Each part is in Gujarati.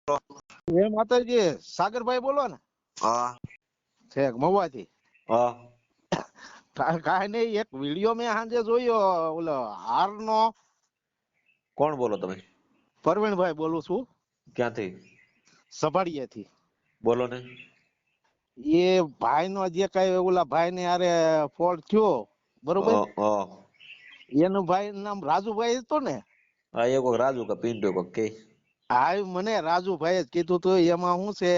એ માતાજી સાગરભાઈ બોલો ને? હા છે મહુવાથી. હા કાંઈ નહીં, એક વિડીયો મેં સાંજે જોયો ઓલો હારનો. કોણ બોલો તમે? પરવીણભાઈ બોલું છું, ક્યાંથી? સભાડિયાથી. બોલો ને. એ ભાઈનો જે કઈ ઓલા ભાઈને હારે ફોલ્ટ થયો બરોબર, એનું ભાઈ નામ રાજુભાઈ હતું ને? હા એ કોક રાજુ કે પિન્ટુ કોક કે. હા મને રાજુભાઈ જ કીધું હતું. એમાં શું છે,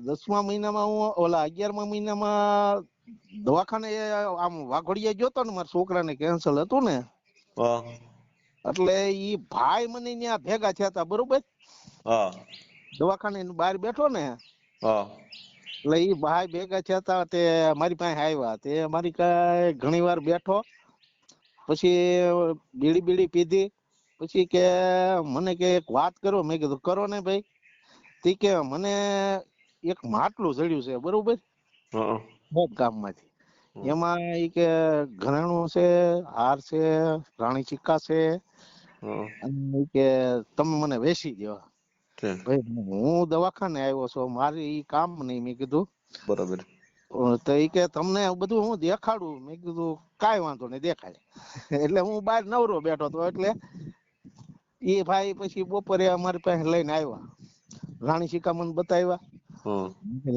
10મા મહિનામાં હું ઓલા 11મા મહિનામાં દવાખાને આમ વાઘોડિયા ગયો તો ને, મારા છોકરાને કેન્સર હતું ને, હા એટલે ઈ ભાઈ મને ત્યાં ભેગા થયા હતા બરોબર. હા દવાખાને બહાર બેઠો ને, હા એટલે ઈ ભાઈ ભેગા થયા હતા. તે મારી પાસે આવ્યા, તે મારી કઈ ઘણી વાર બેઠો, પછી બીડી બીડી પીધી, પછી કે મને કે એક વાત કરો. મેં કીધું કરો ને ભાઈ. તી કે મને એક માટલું જડ્યું છે બરોબર, હા ગામમાંથી. એમાં ઈ કે ઘરેણું છે, હાર છે, રાણી સિક્કા છે, અને ઈ કે તમે મને વેચી દો. ભાઈ હું દવાખાને આવ્યો છું, મારે ઈ કામ નહીં. મેં કીધું બરોબર. તો ઈ કે તમને બધું હું દેખાડું. મેં કીધું કાંઈ વાંધો નહીં, દેખાડે. એટલે હું બહાર નવરો બેઠો હતો, એટલે એ ભાઈ પછી બપોરે અમારી પાસે લઈને આવ્યા. રાણી સિક્કા મને બતાવ્યા.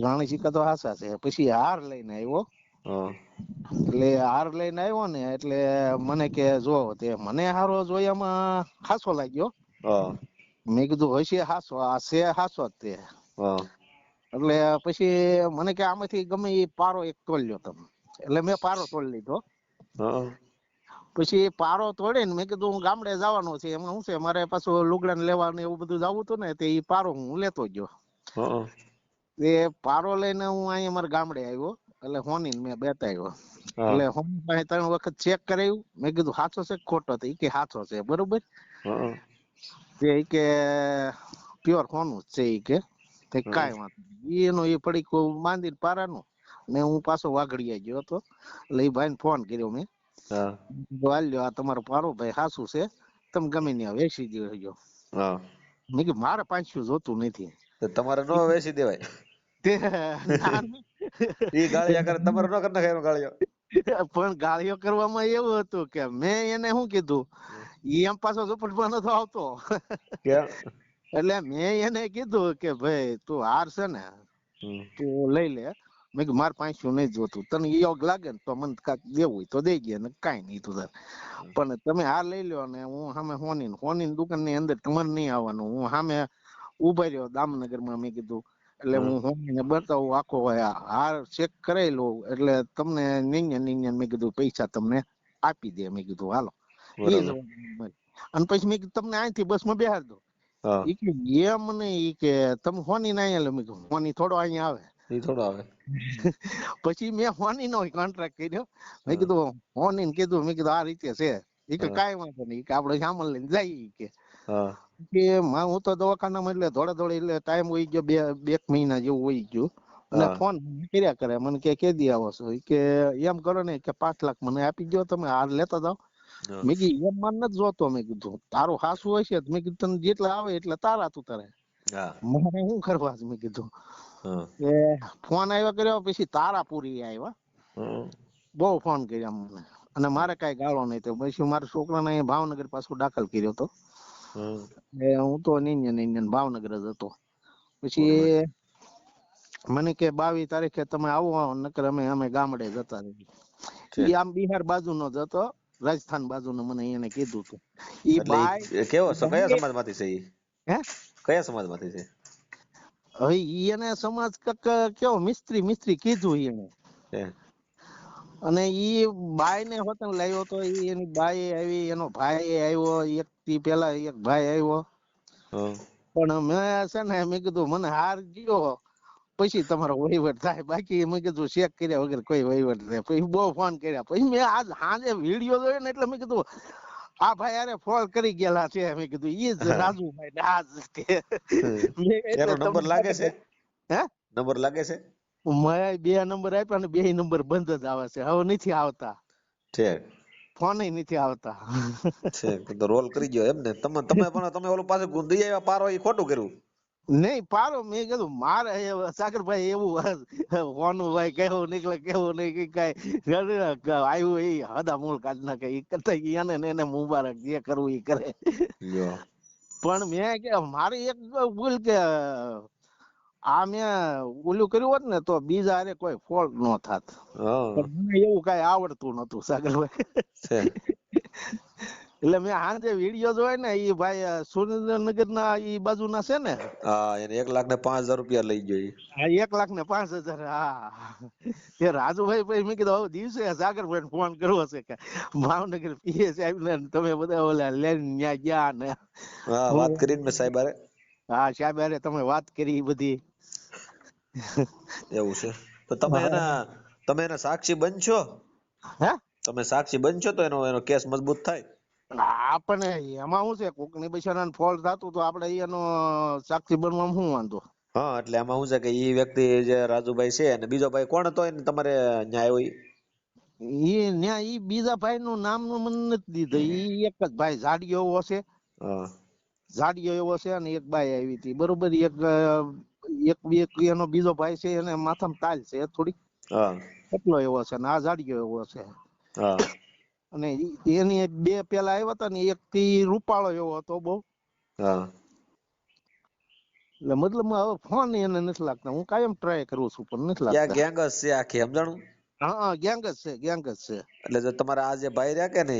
રાણી સિક્કા તો હાસા છે. પછી હાર લઈને આવ્યો. એટલે હાર લઈને આવ્યો ને, એટલે મને કે જો તે મને હારો જોયામાં ખાસો લાગ્યો. મેં કીધું હશે હાસો, આ છે હાસો જ તે. એટલે પછી મને કે આમાંથી ગમે એ પારો એક તોડ લ્યો તમે. એટલે મેં પારો તોડી લીધો. પછી પારો તોડીને મેં કીધું હું ગામડે જવાનો છે, એમાં શું છે મારે પાછું લુગડા ને લેવા ને એવું બધું જવું હતું ને, તે ઈ પારો હું લેતો ગયો. એ પારો લઈને હું અહીંયા મારા ગામડે આવ્યો, એટલે હોની મેં બેતાવ્યો. એટલે હોની પાસે 3 વખત ચેક કરાવ્યું. મેં કીધું સાચો છે ખોટો? તો ઈ કે સાચો છે બરોબર. તે ઈ કે પ્યોર હોનું જ છે. ઈ કે કાંઈ વાંધો નહીં. એનો એ પડી બાંધીને પારાનો ને હું પાછો વાઘડિયા ગયો હતો. એટલે એ ભાઈને ફોન કર્યો મેં, હાલ્યો આ તમારો પારો ભાઈ સાચું છે, તમે ગમે ત્યાં વેચી દેજો. મેં કીધું મારે પાછું જોતું નથી. તમારે નો વેચી દેવાય. તે ઈ ગાળિયા કરે, તમારે નો કરી નાખે એનો ગાળિયો. પણ ગાળિયો કરવામાં એવું હતું કે મેં એને શું કીધું, ઈ એમ પાછો ઝપટમાં નતો આવતો. એટલે મેં એને કીધું કે ભાઈ તું હાર છે ને તું લઈ લે. મેં કીધું મારે પાછું નહીં જોતું, તને યોગ લાગે ને તો મને કાંઈક દેવું હોય તો દઈ ગયા, ને કાંઈ નહીં તું તાર. પણ તમે હાર લઈ લો ને હું સામે હોની દુકાન ની અંદર તમારે નહીં આવવાનું. હું સામે ઉભા રહ્યો દામનગરમાં. મેં કીધું એટલે હું હોમીને બતાવું આખો હાર ચેક કરાવી લઉં, એટલે તમને નિયન મેં કીધું પૈસા તમને આપી દે. મેં કીધું હાલો. અને પછી મેં કીધું તમને અહીંથી બસમાં બેહાર દો. ઈ કે એમ નહીં, ઈ કે તમે હોની ના અહીંયા. મેં કીધું હોની થોડો અહીંયા આવે. પછી મેં હોની નો કોન્ટ્રાક્ટ કર્યો. મેં કીધું હોની ને કીધું, મેં કીધું આ રીતે છે. ઈ કે કાંઈ વાંધો નહીં, કે આપણે સામાન લઈને જઈએ. કે હું તો દવાખાનામાં એટલે દોડે એટલે ટાઈમ હોય ગયો, 2 મહિના જેવું હોય ગયું. અને ફોન કર્યા કરે મને કે કેદી આવો છો. કે એમ કરો ને કે 5 લાખ મને આપી દો, તમે હાર લેતા જાઓ. મેં કીધું એમ મને નથી જોતો. મેં કીધું તારું હાસુ હશે. મેં કીધું તને જેટલા આવે એટલે તારા તું તારે, મને શું કરવા. મેં કીધું કે ફોન આવ્યા કર્યો પછી તારાપુરી આવ્યા, બહુ ફોન કર્યા મને. અને મારે કઈ ગાળો નહીં. તો પછી મારા છોકરાને અહીંયા ભાવનગર પાછું દાખલ કર્યો હતો. હું તો નિંજન ભાવનગર જ હતો. પછી મને કે 22 તારીખે તમે આવો, નકર અમે ગામડે જતા રહીએ. આમ બિહાર બાજુ નો જ હતો, રાજસ્થાન બાજુ નો. મને એને કીધું હતું. ઈ બાઈ કેવો કયા સમાજ માંથી છે? હે કયા સમાજ માંથી છે? હવે એને સમાજ કેવો મિસ્ત્રી કીધું એને. અને ઈ બાઈ ને હોતન લાવ્યો તો, એની બાઈ આવી, એનો ભાઈ આવ્યો. એક થી પેલા એક ભાઈ આવ્યો. પણ મેં છે ને મેં કીધું મને હાર ગયો પછી તમારો વહીવટ થાય, બાકી મેં કીધું ચેક કર્યા વગર કોઈ વહીવટ થાય. પછી બહુ ફોન કર્યા. પછી મેં આજ સાંજે વિડીયો જોયો ને, એટલે મેં કીધું આ ભાઈ અરે ફોન કરી ગયેલા છે. મેં કીધું ઈ જ રાજુભાઈ દાસ કે એનો નંબર લાગે છે? હે નંબર લાગે છે? મેં 2 નંબર આપ્યા ને 2 નંબર બંધ જ આવે છે, હવે નથી આવતા. ફોન નથી આવતા. છે તો રોલ કરી ગયો એમ ને. તમે ઓલું પાછું ગુંદી આવ્યા પારો એ ખોટું કર્યું. નહીં પારો મેં કીધું મારે સાગરભાઈ એવું હોનું ભાઈ કેવું નીકળે કેવું નહીં કે કઈ આવ્યું એ હદા મૂળ કાઢ નાખે એ કરતા એને ને એને મુબારક જે કરવું એ કરે. લ્યો. પણ મેં કે મારે એક ભૂલ કે આ મેં ઓલું કર્યું હોત ને તો બીજા હારે કોઈ ફોલ્ટ ન થાત. હા પણ મને એવું કઈ આવડતું નતું સાગરભાઈ. છે. એટલે મેં હાંજે વિડીયો જોયો ને એ ભાઈ સુરેન્દ્રનગર ના ઈ બાજુ ના છે ને. હા એને 1,05,000 રૂપિયા લઈ ગયો ઈ. હા 1,05,000. હા એ રાજુભાઈ પછી મેં કીધું હવે દિવસે સાગરભાઈ ફોન કરવો છે કે ભાવનગર પીએસ આવીને તમે બધા ઓલા લઈને ન્યા ગયા ને. હા વાત કરીને મેં સાહેબ હારે. હા સાહેબ અરે તમે વાત કરી ઈ બધી. એવું છે તો તમે એના સાક્ષી બનશો. હે તમે સાક્ષી બનશો તો એનો કેસ મજબૂત થાય. આપણે એમાં શું છે કોકની બિચારાને ફોલ્ટ થતું તો આપણે એનો સાક્ષી બનવામાં શું વાંધો. હા એટલે આમાં શું છે કે ઈ વ્યક્તિ જે રાજુભાઈ છે અને બીજો ભાઈ કોણ હતો એને તમારે ન્યાય હોય. ઈ ન્યા ઈ બીજા ભાઈ નું નામ નું મને નથી દીધું. ઈ એક જ ભાઈ જાડિયો એવો છે. હા જાડિયો એવો છે અને એક બાઈ આવી હતી બરોબર. એક એનો બીજો ભાઈ છે એને માથામાં તાલ છે થોડી. હા એટલો એવો છે ને આ જાડિયો એવો છે. હા અને એની બે પેલા આવ્યા હતા ને એક થી રૂપાળો એવો હતો બહુ. હા એટલે મતલબ હવે ફોન એને નથી લાગતા. હું કાયમ ટ્રાય કરું છું પણ નથી ક્યાં લાગતા. ગેંગ જ છે આખી સમજાણું. હા ગેંગ જ છે ગેંગ જ છે. એટલે જો તમારા આ જે ભાઈ રહ્યા કે ને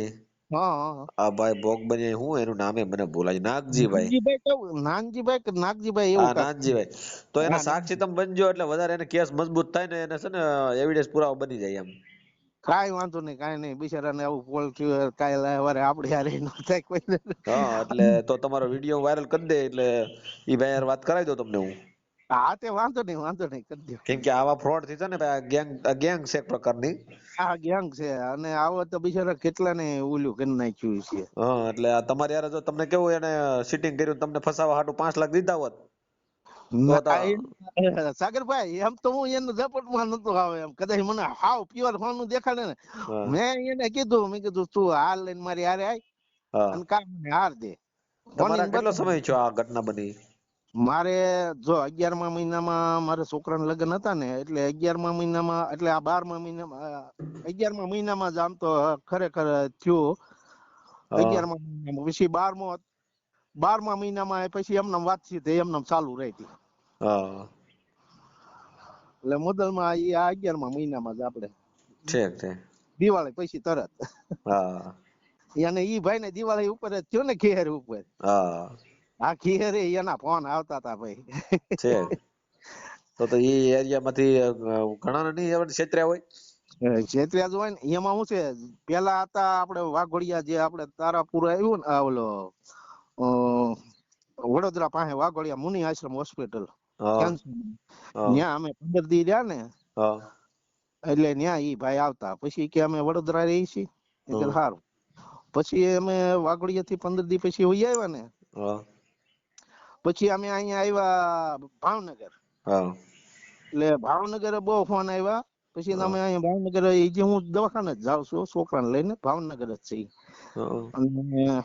હા આ ભાઈ ભોગ બની હું એનું નામે મને ભૂલાય નાગજીભાઈ. નાનજીભાઈ કેવું નાનજીભાઈ કે નાગજીભાઈ એવું હા કાંઈક. નાનજીભાઈ તો એના સાક્ષી તમે બનજો એટલે વધારે એને કેસ મજબૂત થાય ને એને છે ને એવિડન્સ પુરાવો બની જાય એમ. કાંઈ વાંધો નહીં કાંઈ નહીં બિચારાને આવું ફોલ થયું કાંઈ સવારે આપણે હારે ન થાય કોઈ. હા એટલે તો તમારો વિડીયો વાયરલ કરી દે એટલે ઈ ભાઈ યાર વાત કરાવી દો તમને હું. હા તે વાંધો નહીં કરી દો. કેમ કે આવા ફ્રોડ થી છે ને ગેંગ છે એક પ્રકારની. આ ગેંગ છે અને આવો તો બિચારા કેટલા ને ઓલું કરી નાખ્યું છે. હા એટલે આ તમારે યાર જો તમને કેવું એને સીટિંગ કર્યું તમને ફસાવા હાટુ 5 લાખ દીધા હોત સાગરભાઈ એમ તો હું એને ઝપટ માં નતો આવે એમ કદાચ મને હાવ પ્યોર ફોન દેખાડે ને મેં એને કીધું મેં કીધું તું હાર લઈને મારી હારે આય અને કામ હાર દે. તમારા કેટલો સમય થયો આ ઘટના બની. મારે જો 11મા મહિનામાં મારા છોકરાના લગ્ન હતા ને એટલે 11મા મહિનામાં એટલે આ 12મા મહિનામાં 11મા મહિનામાં જ આમ તો ખરેખર થયું. 11મા મહિનામાં પછી 12મા મહિનામાં પછી એમને વાતચીત એમને ચાલુ રહી હતી. એટલે મુદલમાં આ 11મા મહિનામાં જ આપણે દિવાળી પછી તરત. અને ઈ ભાઈ ને દિવાળી ઉપર જ થયો ને ખેર ઉપર. આ ખેરે એના ફોન આવતા હતા ભાઈ. તો ઈ એરિયામાંથી ઘણા નહીં છેતર્યા હોય. છેતર્યા જ હોય ને એમાં શું છે પેલા હતા આપણે વાઘોડિયા જે આપણે તારાપુર આવ્યું ને ઓલો વડોદરા પાસે વાઘોડિયા મુનિ આશ્રમ હોસ્પિટલ ત્યાં અમે 15 દી રહ્યા ને એટલે ત્યાં ઈ ભાઈ આવતા પછી કે અમે વડોદરા રહી છીએ એટલે સારું. પછી અમે વાઘોડિયા થી 15 દી પછી વહી આવ્યા ને પછી અમે અહીંયા આવ્યા ભાવનગર. એટલે ભાવનગર બહુ ફોન આવ્યા. પછી અમે અહીંયા ભાવનગર જે હું દવાખાને જ જાઉં છું છોકરાને લઈને ભાવનગર જ છે. અને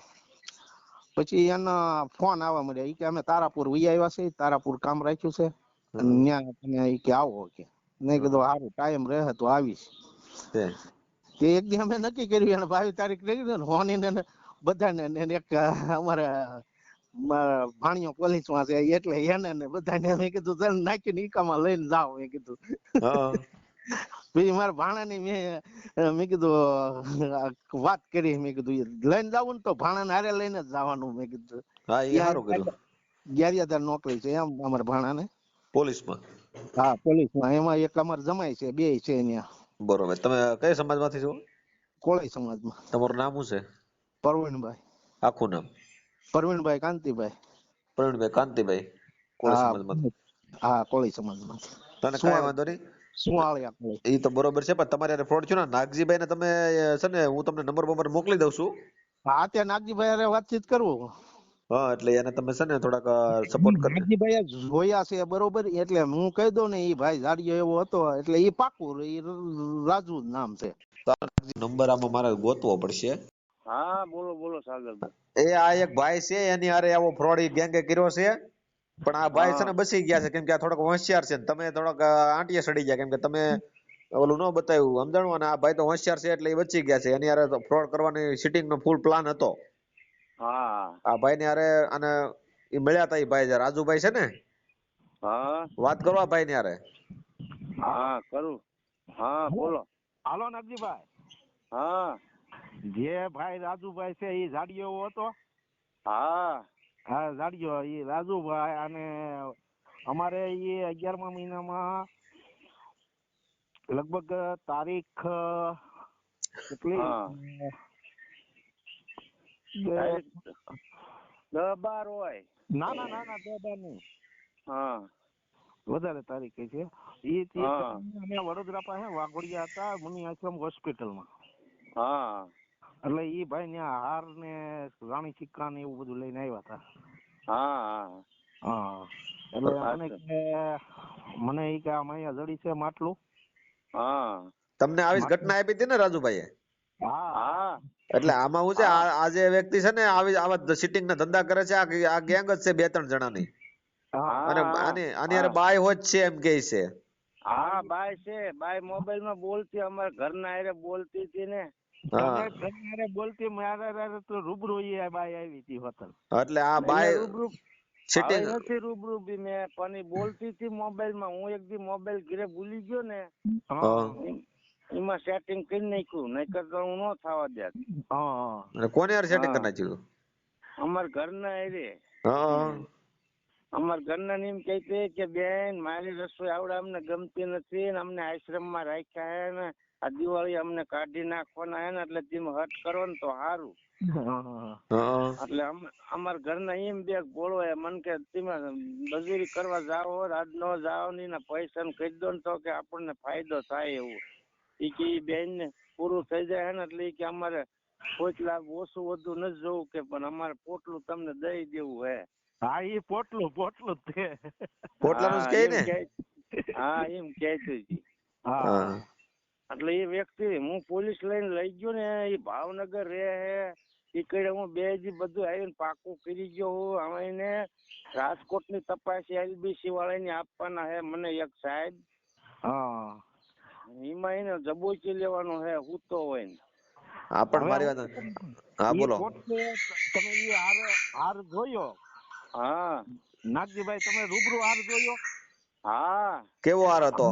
પછી એના ફોન આવવા મળ્યા કે અમે તારાપુર વહી આવ્યા છે તારાપુર કામ રાખ્યું છે અને ત્યાં તમે કે આવો કે મેં કીધું સારું ટાઈમ રહે તો આવીશ. તે એક દી અમે નક્કી કર્યું એને 22 તારીખ રહી ને હોની ને બધાને એક અમારે ભાણિયો પોલીસમાં છે એટલે એને ને બધાને મેં કીધું ચાલ નાખીને ઈકામાં લઈને જાઓ મેં કીધું. પછી મારા ભાણાની મેં કીધું વાત કરી મેં કીધું લઈને જાવું ને તો ભાણાને હારે લઈને જ જવાનું મેં કીધું. ગેરિયાદાર નોકરી છે એમ અમારા ભાણાને પોલીસમાં. હા પોલીસમાં એમાં એક અમારે જમાય છે બે છે ત્યાં. બરોબર તમે કઈ સમાજમાંથી છો. કોળી સમાજમાં. તમારું નામ શું છે. પરવીણભાઈ. આખું નામ. પરવીણભાઈ કાંતિભાઈ. પરવીણભાઈ કાંતિભાઈ કોળી સમાજમાંથી. હા કોળી સમાજમાં. તને કાંઈ વાંધો નહીં. એ તો બરોબર છે પણ તમારે ફ્રોડ થયો ને નાગજીભાઈ ને તમે છે ને હું તમને નંબર મોકલી દઉં છું. હા ત્યાં નાગજીભાઈ હારે વાતચીત કરવું. હા એટલે એને તમે છે ને થોડાક સપોર્ટ કરી. નાગજીભાઈ જોયા છે બરોબર એટલે હું કહી દઉં ને એ ભાઈ જાડિયો એવો હતો એટલે એ પાકું રાજુ નામ છે. નંબર આમાં મારે ગોતવો પડશે. હા બોલો બોલો સાગરભાઈ. એ આ એક ભાઈ છે એની હારે આવો ફ્રોડ ગેંગે કર્યો છે, પણ આ ભાઈ છે ને બચી ગયા છે કેમ કે આ થોડોક હોશિયાર છે ને તમે થોડોક આંટીએ સડી ગયા કેમ કે તમે ઓલું ન બતાવ્યું સમજાણું, અને આ ભાઈ તો હોશિયાર છે એટલે એ બચી ગયા છે. એની હારે ફ્રોડ કરવાની સિટિંગ નો ફૂલ પ્લાન હતો. હા આ ભાઈ ની હારે અને એ મળ્યા હતા, એ ભાઈ રાજુભાઈ છે ને, હા વાત કરવા ભાઈ ની હારે. હા કરું. હા બોલો. હાલો નાગજીભાઈ, હા જે ભાઈ રાજુભાઈ છે એ જાડિયો હતો. હા હા જાડિયો એ રાજુભાઈ, અને અમારે એ 11મા મહિનામાં લગભગ તારીખ કેટલી હા 10-12 હોય. ના ના ના ના 10 નહીં, હા વધારે તારીખે છે એ. હા. અમે વડોદરા પાસે વાઘોડિયા હતા મુનિ આશ્રમ હોસ્પિટલમાં. હા એટલે ઈ ભાઈ ત્યાં હાર ને રાણી સિક્કા ને એવું બધું લઈને આવ્યા હતા. હા હા એટલે મને ઈ કે આમ અહીંયા જડી છે માટલું. હા તમને આવી ઘટના આપી હતી ને રાજુભાઈએ? હા હા એટલે આમાં હું છે, આ જે વ્યક્તિ છે ને આવી આવા સિટિંગ ના ધંધા કરે છે, આ ગેંગ જ છે 2-3 જણાની. અને આની હારે બાય હોત છે એમ કે છે. હા બાય છે, બાય મોબાઈલ માં બોલતી, અમારા ઘરના હારે બોલતી હતી ને. તમે બોલતી મારા તો રૂબરૂ એ બાઈ આવી હતી હોટલ. એટલે આ બાય રૂબરૂ સિટિંગ નથી રૂબરૂ બી મેં, પણ ઈ બોલતી હતી મોબાઈલ માં. હું એક દી મોબાઈલ ઘરે ભૂલી ગયો ને, એમાં સેટિંગ કરી નાખ્યું, નહીતર તો હું ન થવા દેત. કોને યાર સેટિંગ કરી નાખ્યું? અમારા ઘરના હારે. હા અમારા ઘરના એમ કહેતી કે બેન મારી રસોઈ આવડે અમને ગમતી નથી ને અમને આશ્રમમાં રાખ્યા હે ને આ દિવાળી અમને કાઢી નાખવાના હે ને એટલે તમે હટ કરો ને તો સારું. એટલે અમારા ઘરના એમ બે બોલો મન કે તમે મજૂરી કરવા જાઓ આજ નો જાઓ ને પૈસા ને કહી દો ને તો કે આપણને ફાયદો થાય એવું. એ કે બેન ને પૂરું થઈ જાય ને એટલે કે અમારે કોઈ લાભ ઓછું વધુ નથી જોવું કે પણ અમારે પોટલું તમને દઈ દેવું હે. હા એ પોટલું જ છે. પોટલાનું જ કહે ને. હા એમ કહેતી હતી. એટલે એ વ્યક્તિ હું પોલીસ લઈને લઈ ગયો ને, એ ભાવનગર રહે હે. એ કઈ હું 2 દી બધું આવીને પાકું કરી ગયો હું. હવે એને રાજકોટની તપાસ LBC વાળાની આપવાના હે મને એક સાહેબ. એમાં એને જબોચી લેવાનો હે હૂતો હોય ને. હા પણ મારી વાત, હા બોલો. તમે એ હાર જોયો? હા નાગજીભાઈ તમે રૂબરૂ હાર જોયો? હા કેવો હાર હતો?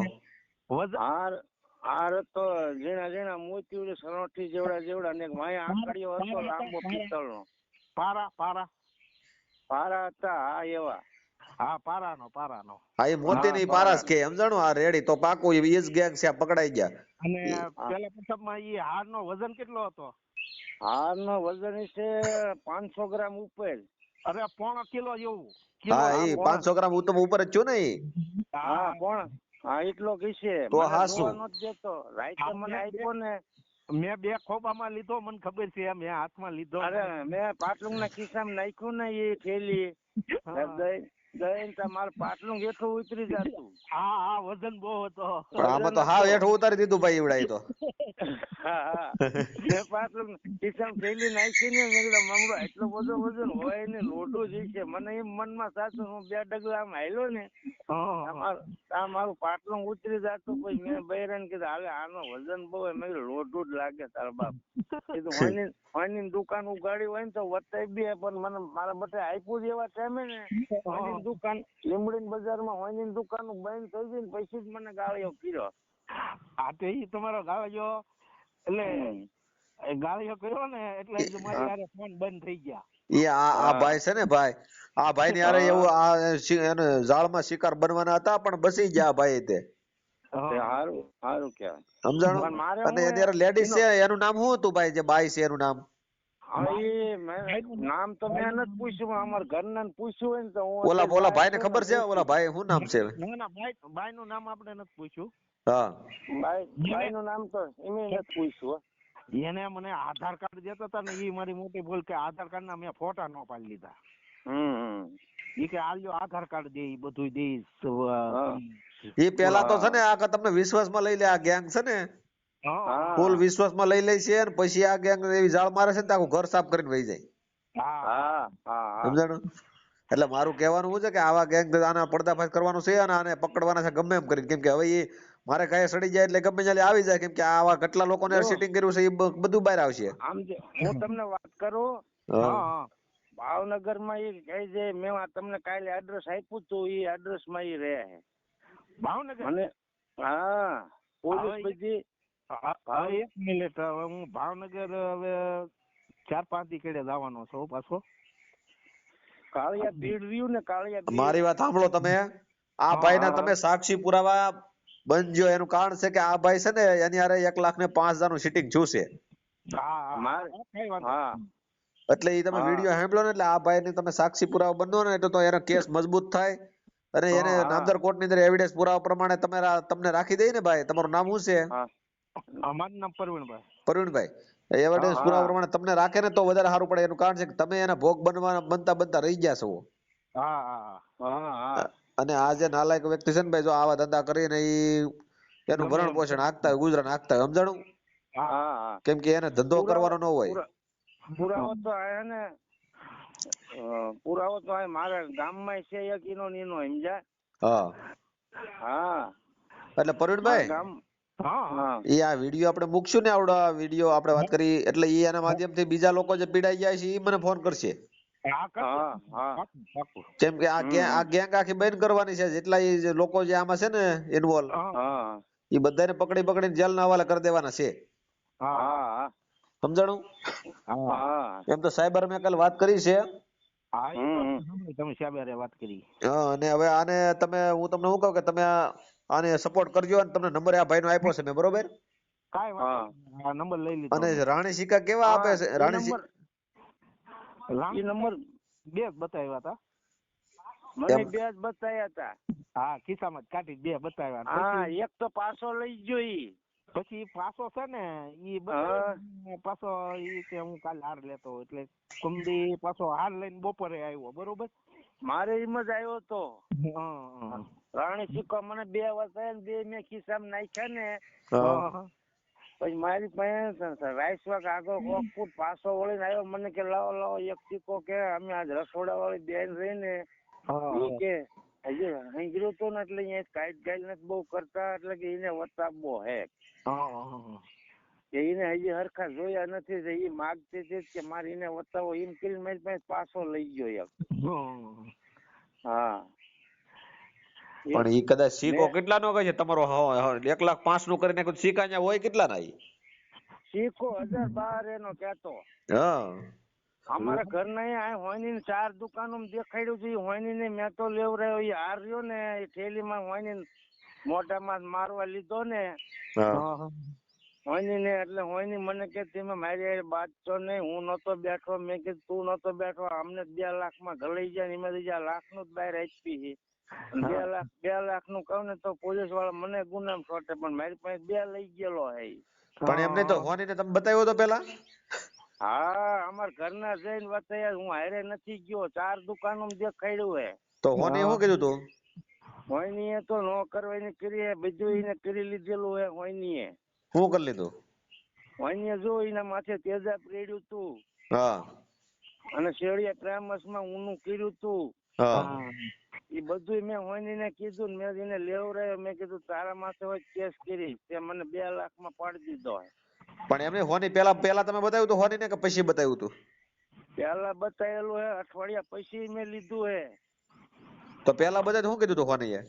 હાર તો ઝીણા ઝીણા મોતી સરોઠી જેવડા ને માયા આંકડીઓ હતો લાંબો પિત્તળનો. પારા હતા. હા એવા. હા પારાનો. હા એ મોતી ની પારાસ કે સમજાણું. આ રેડી તો પાકું એ જ ગેંગ છે, પકડાઈ ગયા. અને પેલા પ્રથમમાં એ હાર નો વજન કેટલો હતો? હાર નો વજન છે 500 ગ્રામ ઉપર. અરે 1.5 કિલો જેવું. હા એ 500 ગ્રામ ઉપર જ છું ને. હા પણ હા એટલો કીશે તો મને હાસુ જોવા નતો દેતો. રાઈતે મને આપ્યો ને, મેં 2 ખોપામાં લીધો, મને ખબર છે, મેં હાથમાં લીધો. અરે મેં પાટલું ના ખિસ્સામાં નાખ્યું ને એ થેલી દઈ મારું પાટલું હેઠું ઉતરી જતું. હા વજન બહુ હતો. આમાં તો હાવ હેઠું ઉતારી દીધું ભાઈ એવડાય તો. હા મેં પાટલું ખિસ્સામાં થેલી નાખી ને મેં કીધું મમરો એટલો બધો વજન હોય ને લોઢું જ છે. મને એમ મનમાં સાચું હું 2 ડગલા આમ હાલ્યો ને આ મારું પાટલું ઉતરી જતું. પછી મેં બૈરાને કીધું હાલે આનો વજન બહુ હોય. મેં કીધું લોઢું જ લાગે તારા બાપ. કીધું હોની દુકાન ઉગાડી હોય ને તો વતાઈ બી, પણ મને મારા બધા આપ્યું જ એવા ટાઈમે ને હોની દુકાન લીમડી બજારમાં હોની દુકાન બંધ થઈ ગઈ ને પછી જ મને ગાળિયો કર્યો. આ તો ઈ તમારો ગાળિયો એટલે ગાળિયો કર્યો ને એટલે જ મારી હારે ફોન બંધ થઈ ગયા. એ આ ભાઈ છે ને ભાઈ, આ ભાઈ ની હારે એવું આ જાળમાં શિકાર બનવાના હતા પણ બસી ગયા ભાઈ તે. સારું કહેવાય. સમજાણું? અને એની હારે લેડીઝ છે, એનું નામ શું હતું ભાઈ જે બાઈ છે એનું નામ? નામ તો મેં નથી પૂછ્યું, અમારા ઘરના ને પૂછ્યું હોય ને તો ઓલા ભાઈ ને ખબર છે? ઓલા ભાઈ શું નામ છે? બાઈ નું નામ આપણે નથી પૂછ્યું. હા બાઈ નું નામ તો એમે નથી પૂછ્યું. એને મને આધાર કાર્ડ દેતા હતા ને એ મારી મોટી ભૂલ કે આધાર કાર્ડ ના મેં ફોટા ન પાડી લીધા. ઈ કે આલ્યો આધાર કાર્ડ દે, ઈ બધું દે. એ પેલા તો છે ને આ તમને વિશ્વાસમાં લઈ લે, આ ગેંગ છે ને હા ફૂલ વિશ્વાસમાં લઈ લે છે અને પછી આ ગેંગ એવી જાળ મારે છે ને તો આખું ઘર સાફ કરીને વહી જાય. હા હા હા સમજાણું? એટલે મારું કહેવાનું શું છે કે આવા ગેંગ આના પર્દાફાશ કરવાનું છે અને આને પકડવાના છે ગમે એમ કરીને, કેમ કે હવે એ મારે કાંઈ સડી જાય એટલે ગમે ત્યારે આવી જાય, કેમ કે આવા કેટલા લોકોને જો સેટિંગ કર્યું છે એ બધું બહાર આવશે. આમ જે હું તમને વાત કરું, હા હા ભાવનગર માં એ કહે છે મેં આ તમને કાલે એડ્રેસ આપ્યું હતું એ એડ્રેસ માં એ રહે છે ભાવનગર. મને. હા પોલીસ હવે બધી હવે 1 મિનિટ, હવે હું ભાવનગર હવે 4-5 દી કેડે જવાનો છું પાછો. કાળિયા બીડ રહ્યું ને, કાળિયા બીડ. મારી વાત સાંભળો તમે. આ હા, ભાઈના હા. તમે સાક્ષી પુરાવા બનજો. એનું કારણ છે કે આ ભાઈ છે ને એની હારે 1,05,000 નું સીટિંગ જોશે. હા મારે કઈ વાંધો હા નહીં. એટલે એ તમે હા વિડીયો સાંભળો ને એટલે આ ભાઈને તમે સાક્ષી પુરાવા બનો ને એટલે તો એનો કેસ મજબૂત થાય અને એને હા, નામદાર કોર્ટની અંદર એવિડન્સ પુરાવા પ્રમાણે તમે તમને રાખી દઈ ને ભાઈ. તમારું નામ શું છે? હા અમારું નામ પ્રવીણભાઈ. પ્રવીણભાઈ. હા એવિડન્સ પુરાવા હા પ્રમાણે તમને રાખે ને તો વધારે સારું પડે. એનું કારણ છે કે તમે એના ભોગ બનતા રહી ગયા છો. હા હા હા હા અને આ જે નાલાયક વ્યક્તિ છે ને ભાઈ, જો આવા ધંધા કરીને એનું ગમે ભરણ એમ પોષણ હાંકતા હોય, ગુજરાન હાંકતા હોય, સમજાણું? હા હા હા કેમ કે એને ધંધો કરવાનો ન હોય. પુરાવો તો આ ને પુરાવો તો આ મારા ગામમાં છે એક ઈનો ને ઈનો સમજ્યા. હા હા એટલે મારા પ્રવીણભાઈ, ગામ. હા હા એ આ વિડીયો આપણે મૂકશું ને, આવડો વિડીયો આપણે વાત કરી એટલે એ એના માધ્યમથી બીજા લોકો જે પીડાઈ જાય છે એ મને ફોન કરશે. હા કરજો. હા હા પાકું, પાકું. કેમ કે આ હમ ગેંગ આખી બંધ કરવાની છે. જેટલા લોકો જે આમાં છે ને ઇન્વોલ્વ, હા હા એ બધાને પકડીને જેલના હવાલે કરી દેવાના છે. હા હા સમજાણું? હા હા એમ તો સાયબર મેં કાલે વાત કરી છે. હા એ તો હમ સાંભળી તમે સાહેબ વાત કરી. હા, અને હવે આને હું તમને શું કહું કે તમે આને સપોર્ટ કરજો. અને તમને નંબર આ ભાઈનો આપ્યો છે મેં, બરોબર? કાંઈ વાંધો હા નહીં. આ નંબર લઈ લીધો અને મેં. રાણી સિક્કા કેવા આપે હા છે? એ નંબર એ નંબર બે જ બતાવ્યા હતા. મને એમ બે જ બતાવ્યા હતા. હા ખિસ્સામાં જ કાઢી બે બતાવ્યા. હા પછી એક તો પાછો લઈ ગયો ઈ. પછી પાછો છે ને ઈ હા પાછો ઈ કે હું કાલ હાર લેતો એટલે કુંડી પાછો હાર લઈને બપોરે આવ્યો, બરોબર. મારે એમ જ આવ્યો તો. હા રાણી સિક્કા મને 2 વસાય ને 2 મેં ખિસ્સામાં નાખ્યા ને. હા પછી મારી પાસે રાઈસવાક આગળ કોક ફૂટ પાછો વળીને આવ્યો. મને કે લાવો એક સિક્કો કે અમે આજ રસોડા વાળી બેન રહીને ઈ કે હજી હંગર્યું હતું ને એટલે અહીંયા કાઈટ ગાઈલ નથી બહુ કરતા એટલે કે એને વતાવવો હે કે એને હજી હરખા જોયા નથી. એ માગતી હતી કે મારે એને વતાવો એમ કરીને મારી પાસે પાછો લઈ ગયો એક. હા પણ ઈ કદાચ સિક્કો મેં કેટલા નો કહે છે તમારો? 1,05,000 નું કરીને સિક્કા અહીંયા હોય કેટલા ના? સિક્કો 1,012 એનો કહેતો. હા અમારા ઘરના અહીંયા હોયની 4 દુકાનો દેખાડ્યું છે. હોયની ને મેં તો લેવરાયો. એ હાર રહ્યો ને એ થેલીમાં હોયની મોઢામાં મારવા લીધો ને હા હોયની ને એટલે હોયની મને કે તમે મારી હારે બાજતો નહીં. હું નતો બેઠો. મેં કીધું તું નતો બેઠો. અમને 2 લાખમાં ઘલાઈ જાય ને એમાંથી 1 લાખનું જ બહાર આપી છે. 2 લાખ નું કહું ને તો પોલીસ વાળા મને ગુનામ છોટે પણ મારી પાસે 2 લઈ ગયેલો હે. પણ એમને તો હોની ને તમે બતાવ્યો તો પેલા. હા અમારા ઘરના જઈને બતાવ્યા. હું હારે નથી ગયો. 4 દુકાનો દેખાડ્યું હે. તો હોની શું કીધું તું? હોયની એ તો નો કરવાની કરી હે. બધું એને કરી લીધેલું હે હોયની એ. શું કરી લીધું? હોયની જો એના માથે તેજાબ રેડ્યું તું હા અને શેડિયા ટ્રામસમાં ઊનું કર્યું તું. હા એ બધું મેં હોયની ને કીધું. મેં એને લેવરાયો. મેં કીધું તારા માથે હોય કેસ કરી. તે મને 2 લાખમાં પાડી દીધો. પણ એમને હોની પેલા તમે બતાવ્યું તું હોની ને કે પછી બતાવ્યું તું? પેલા બતાવેલું હે. અઠવાડિયા પછી મેં લીધું હે. તો પેલા બધા શું કીધું તું હોની?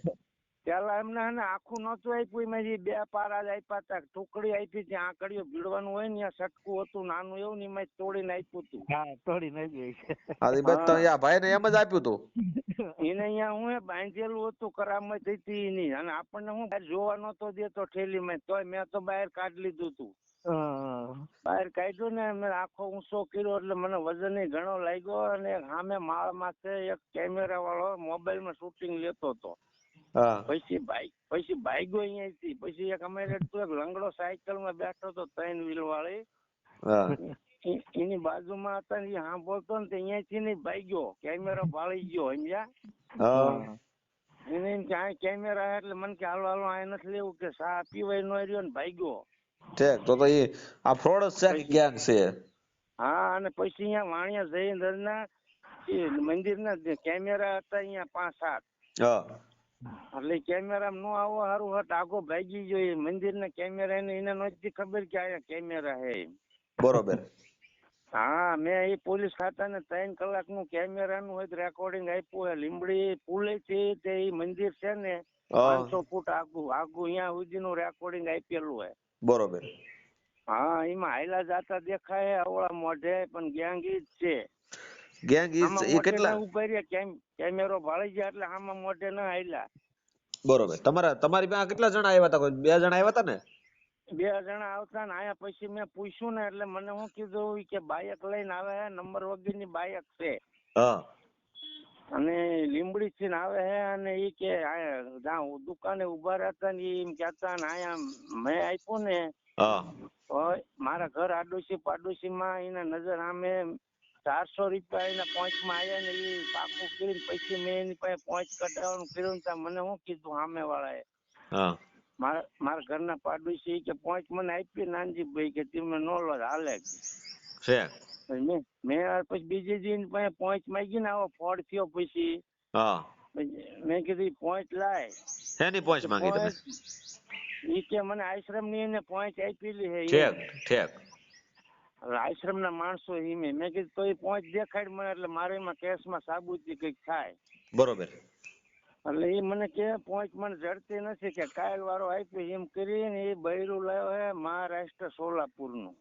પેલા એમને હે ને આખું નતું આપ્યું. એમાં 2 પારા જ આપ્યા હતા. ટુકડી આપી હતી. આંકડીઓ ભીડવાનું હોય ને ત્યાં સટકું હતું નાનું એવું ને એમાં તોડીને આપ્યું હતું. હા તોડી નાખી. હા એ બસ તો ભાઈ ને એમ જ આપ્યું તું. એને અહીંયા હું બાંધેલું હતું કરામત હતી એની. અને આપણને હું બહાર જોવા નતો દેતો ઠેલીમાં. તોય મેં તો બહાર કાઢી લીધું તું. બહાર કાઢ્યું ને મેં આખો ઊંચો કર્યો એટલે મને વજન ઘણો લાગ્યો. અને સામે માળ માથે એક કેમેરા વાળો મોબાઈલમાં શૂટિંગ લેતો હતો. હા પછી ભાગ્યો અહીંયાથી. પછી એક અમારે એક લંગડો સાયકલમાં બેઠો હતો 3 વ્હીલ વાળી. હા એની બાજુમાં હતા ને એ સાંભળતો ને અહીંયાથી નહીં ભાગ્યો. કેમેરો ભાળી ગયો સમજ્યા. હા એને એમ કે આ કેમેરા એટલે મને કે હાલો આ નથી લેવું કે સા પીવાય નો રહ્યો ને ભાગ્યો. ઠીક તો એ આ ફ્રોડ જ છે આખી ગેંગ છે. હા, અને પછી અહીંયા વાણિયા જૈનના એ મંદિરના કેમેરા હતા અહીંયા 5-7. હા એટલે કેમેરા નો આવો સારું હટ આગો ભાગી ગયો. મંદિરના કેમેરા એને નહોતી ખબર કે અહીંયા કેમેરા હે. બરોબર. હા, મેં એ પોલીસ ખાતાને 3 કલાકનું કેમેરાનું હોય રેકોર્ડિંગ આપ્યું હે. લીંબડી પુલે થી તે ઈ મંદિર છે ને 500 ફૂટ આગું અહીંયા સુધીનું રેકોર્ડિંગ આપેલું હે. બરોબર. હા, એમાં હાયલા જાતા દેખાય અવળા મોઢે, પણ ગેંગ ઈ જ છે. ગેંગ ઈ કેટલા ઉભા રહ્યા કેમેરો ભાળી ગયા એટલે આમાં મોઢે ન હાયલા. બરોબર. તમારી પાસે કેટલા જણા આવ્યા હતા? કોઈ 2 જણા આવ્યા હતા ને? 2 જણા આવતા ને આયા પછી મેં પૂછ્યું ને એટલે મને શું કીધું કે બાઇક લઈને આવે હે, નંબર વગરની બાઇક છે. હા. અને લીંબડી થી આવે હે અને ઈ કે જ્યાં દુકાને ઉભા રહેતા ને એમ કેતા ને આયા મેં આપ્યું ને મારા ઘર આડોશી પાડોશી માં એના નજર સામે 400 રૂપિયા એના પોંચમાં આવ્યા ને એ પાકું કરીને પછી મેં એની પાસે પોંચ કઢાવવાનું કર્યું ને મને શું કીધું સામે વાળાએ મારા ઘરના પાડોશી કે પોંચ મને આપી નાનજીભાઈ કે તમે નો લો હાલે છે. મેં પછી બીજી દિન પાસે પોંચ માંગી ને આવો ફોડ થયો પછી મેં કીધું પોંચ લાય. શેની પોંચ માંગી તમે? ઈ કે મને આશ્રમ ની એને પોંચ આપેલી હે. ઠીક. આશ્રમ ના માણસો મેં કીધું તો એ પોંચ દેખાડ મને એટલે મારે એમાં કેસમાં સાબુતી કઈક થાય. બરોબર. એટલે એ મને કે પોંચ મને જડતી નથી કે કાયલ વાળો આપ્યો એમ કરીને એ બૈરું લાવ્યો હે મહારાષ્ટ્ર સોલાપુર નું.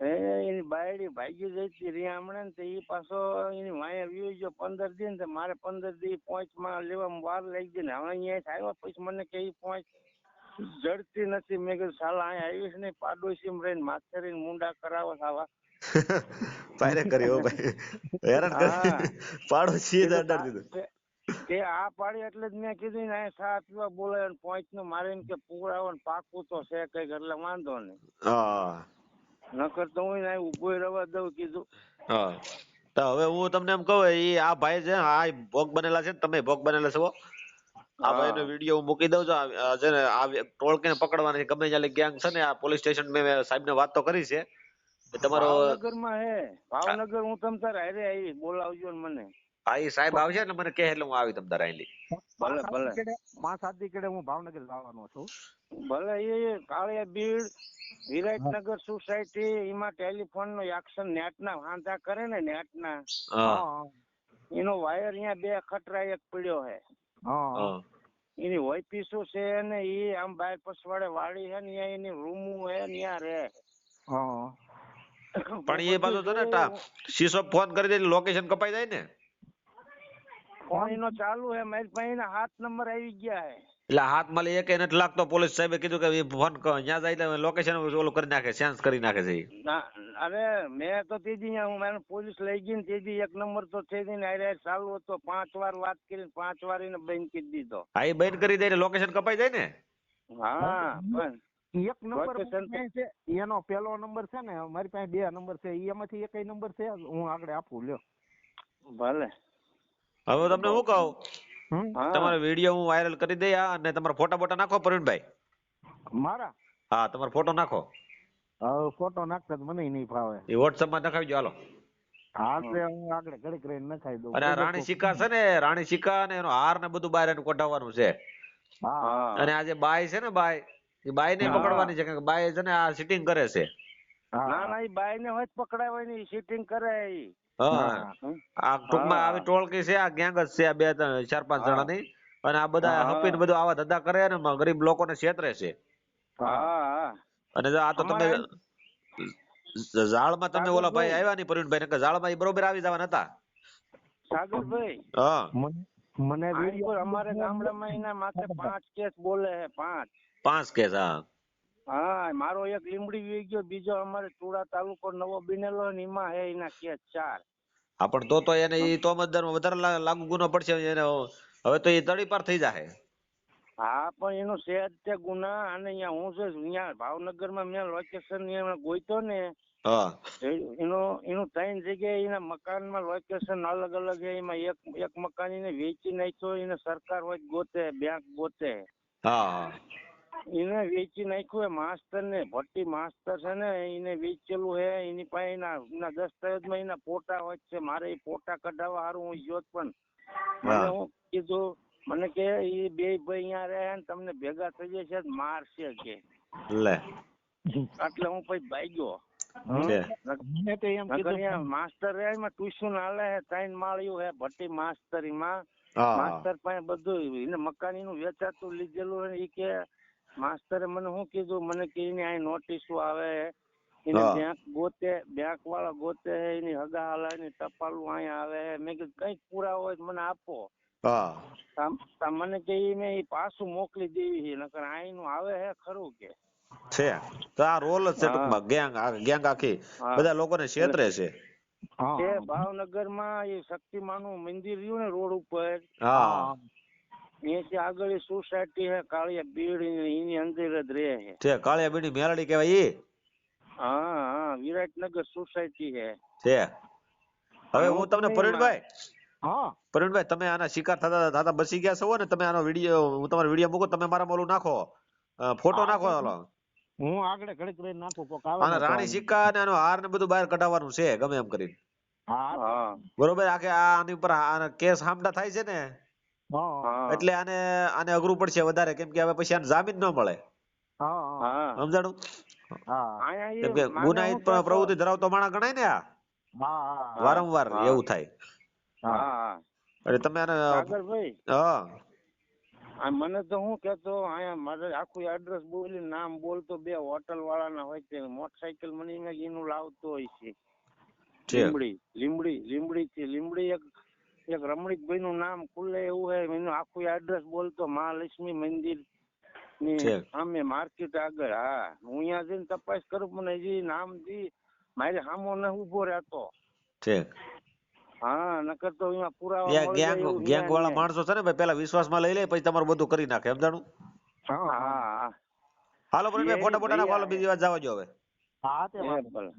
એની બાયડી ભાગી જતી રહ્યા હમણાં ને એ પાછો એની વાયા વ્યુ ગયો 15 દિન તો મારે 15 દી પોંચ માં લેવામાં વાર લાગી ગઈ ને હવે અહીંયા આવ્યા પછી મને કે એ પોંચ જડતી નથી. મેં કીધું સાલા અહીંયા આવીશ ને પાડોશી રહીને માથે રહીને મુંડા કરાવો આવા પાયરે કર્યો ભાઈ હેરાન કરી પાડોશી જ અડાડી દીધું કે આ પાડી એટલે જ મેં કીધું ને સા પીવા બોલાય પોંચ નું મારે એમ કે પુરાવો ને પાકું તો છે કઈક એટલે વાંધો નહીં. નકર તો હું ઉભો રવા દઉં કીધું. તો હવે હું તમને એમ કહું આ ભાઈ છે આ ભોગ બનેલા છે તમે ભોગ બનેલા છો. આ ભાઈ નો વિડીયો હું મૂકી દઉં છું. છે ને આ ટોળકીને પકડવાની ગમે ત્યાં ગેંગ છે ને આ પોલીસ સ્ટેશન મેં સાહેબ ને વાત તો કરી છે. તમારો ભાવનગર માં હે ભાવનગર હું તમ તારે હારે આવી બોલાવજો ને મને. હા એ સાહેબ આવશે ને મને કહે એટલે હું આવી તમ તારે આલી. ભલે ભલે 5-7 દી કેડે હું ભાવનગર જવાનો છું. ભલે એ કાળિયા બીડ વિરાટનગર સોસાયટી એમાં ટેલિફોન નો એક્શન નેટ ના વાંધા કરે ને નેટ ના એનો વાયર અહીંયા 2 ખટરા એક પડ્યો હે. એની ઓફિસો છે ને એ આમ બાય પસવાડે વાળી છે ને એની રૂમો હે ત્યાં રહે. પણ એ પાછો છે ને શીશો ફોન કરી દે લોકેશન કપાઈ જાય ને. ફોન એનો ચાલુ હે મારી પાસે 7 નંબર આવી ગયા હે. એટલે હાથમાં એક નથી લાગતો. પોલીસ સાહેબે કીધું કે ફોન ત્યાં જાય લોકેશન ઓલું કરી નાખે સેન્સ કરી નાખે છે. અરે મેં તો તેજી હું મને પોલીસ લઈ ગઈ ને તેજી 1 નંબર તો થઈ ને આરે ચાલુ હતો 5 વાર વાત કરીને 5 વાર એને બંધ કરી દીધો. હા એ બંધ કરી દે લોકેશન કપાઈ જાય ને. હા પણ 1 નંબર છે એનો પેલો નંબર છે ને મારી પાસે 2 નંબર છે એમાંથી એક નંબર છે હું આગળ આપું લ્યો. ભલે હવે તમને હું કહું તમારો વિડીયો હું વાયરલ કરી દઈ અને તમારા ફોટા નાખો પ્રવીણભાઈ મારા. હા તમારો ફોટો નાખો. ફોટો નાખતા મને નહીં ફાવે. એ WhatsApp માં નખાવજો હાલો. હા હું આગળ ઘડીક રહીને નખાઈ દઉં. અને રાણી સિક્કા છે ને રાણી સિક્કા ને એનો હાર ને બધું બહાર એનું કઢાવવાનું છે. અને આ જે બાઈ છે ને બાઈ એ બાઈ ને પકડવાની છે કે બાઈ છે ને આ સિટિંગ કરે છે. ના એ બાઈ ને હોય પકડાય ને સિટિંગ કરે. આ ટૂંકમાં આવી ટોળકી છે આ ગેંગ જ છે આ 2-4-5 જણાની. અને આ બધા હપીને બધું આવા ધંધા કરે ને ગરીબ લોકોને છેતરે છે. અને આ તો તમે ઝાડમાં તમે ઓલા ભાઈ આવ્યા નહીં પ્રવીણભાઈ ને ઝાડમાં એ બરોબર આવી જવાના હતા. સાગરભાઈ મને વિડિયો અમારે ગામડામાં એના માથે 5 કેસ બોલે હે 5 કેસ. હા મારો એક લીમડી વી ગયો બીજો અમારે ચુડા તાલુકો નવો બનેલો ને એમાં હે એના કેસ 4. હા પણ તો એને ઈ તોમતદારમાં વધારે લાગુ ગુનો પડશે એને હવે તો એ તડી પાર થઈ જાહે. હા પણ એનો સહેજ તે ગુના અને અહીંયા હું છે અહીંયા ભાવનગરમાં મેં લોકેશન ગોઈતો ને એનું 3 જગ્યાએ એના મકાનમાં લોકેશન અલગ અલગ છે. એમાં એક મકાન એને વેચી નાખ્યો એને સરકાર હોય ગોતે બેંક ગોતે. એને વેચી નાખ્યું હે માસ્તર ને, ભટ્ટી માસ્તર છે ને એને વેચેલું હે. એની પાસે એના દસ્તાવેજમાં એના ફોટા હોય છે. મારે એ ફોટા કઢાવવા હારું હું ગયો પણ મને હું કીધું, મને કે એ બે ભાઈ અહીંયા રહે ને તમને ભેગા થઈ જશે મારશે કે. લે એટલે હું પછી ભાગ્યો. છે. મને તો એમ કીધું માસ્ટર રહે એમાં ટ્યુશન હાલે હે, 3 માળિયું હે ભટ્ટી માસ્તરીમાં. હા માસ્તર પાસે બધું એને મકાન એનું વેચાતું લીધેલું હે. ઈ કે માસ્તરે મને શું કીધું, મને કે એની અહીં નોટિસો આવે એને હા. બેંક ગોતે, બેંક વાળા ગોતે એની હગા હાલાની ટપાલું અહીંયા આવે. મેં કીધું કઈક પુરાવા હોય તો મને આપો. હા મને કે મેં ઈ પાછું મોકલી દેવી છે, નકર અહીંનું આવે હે ખરું કે. છે. તો આ રોલ જ છે ટૂંકમાં, ગેંગ આખી બધા લોકોને છેતરે છે. તે ભાવનગરમાં એ શક્તિમાનું મંદિર રહ્યું ને રોડ ઉપર, હા અહીંયાથી આગળ એ સોસાયટી હે કાળિયા બીડ, એની અંદર જ રહે છે. છે કાળિયા બીડી મેલડી કહેવાય ઈ. હા વિરાટનગર સોસાયટી છે. હવે હું તમને પ્રવીણભાઈ, પ્રવીણભાઈ તમે આના શિકાર થતા બસી ગયા છો ને, તમે આનો વિડીયો, હું તમારો વિડીયો મૂકું, તમે મારા ઓલું નાખો, ફોટો નાખો. હાલો હું આગળ ઘડીક રહીને નાખું કોક આવે આના રાણી સિક્કા અને આનો હાર ને બધું બહાર કઢાવવાનું છે ગમે એમ કરીને. હા બરોબર. આખે આની ઉપર કેસ હામડા થાય છે ને, એટલે આને અઘરું પડશે વધારે, કેમ કે હવે પછી આને જામીન ન મળે. સમજાણું? કેમ કે ગુનાહિત પ્રવૃત્તિ ધરાવતો માણસ ગણાય ને આ. વારંવાર એવું થાય. એટલે તમે આને સાગરભાઈ, હા મને તો હું કેતો અહીંયા મારે આખું એડ્રેસ બોલી નામ બોલતો, 2 હોટલ વાળાના હોય છે, મોટરસાયકલ મને એનું લાવતો હોય છે. લીંબડી એક રમણીકભાઈ નું નામ ખુલ્લે એવું હે, એનું આખું એડ્રેસ બોલતો મહાલક્ષ્મી મંદિર ની સામે માર્કેટ આગળ. હા હું અહીંયા જઈને તપાસ કરું પણ હજી નામ દી મારી સામો ને ઉભો રહેતો. હા નકર તો અહીંયા પુરાવા ગેંગ વાળા માણસો છે ને ભાઈ, પેલા વિશ્વાસમાં લઈ લે પછી તમારું બધું કરી નાખે. સમજાણું? હાલો પ્રવીણભાઈ, ફોટા નાખો, બીજી વાત જવા દો હવે. હા તે ભલે.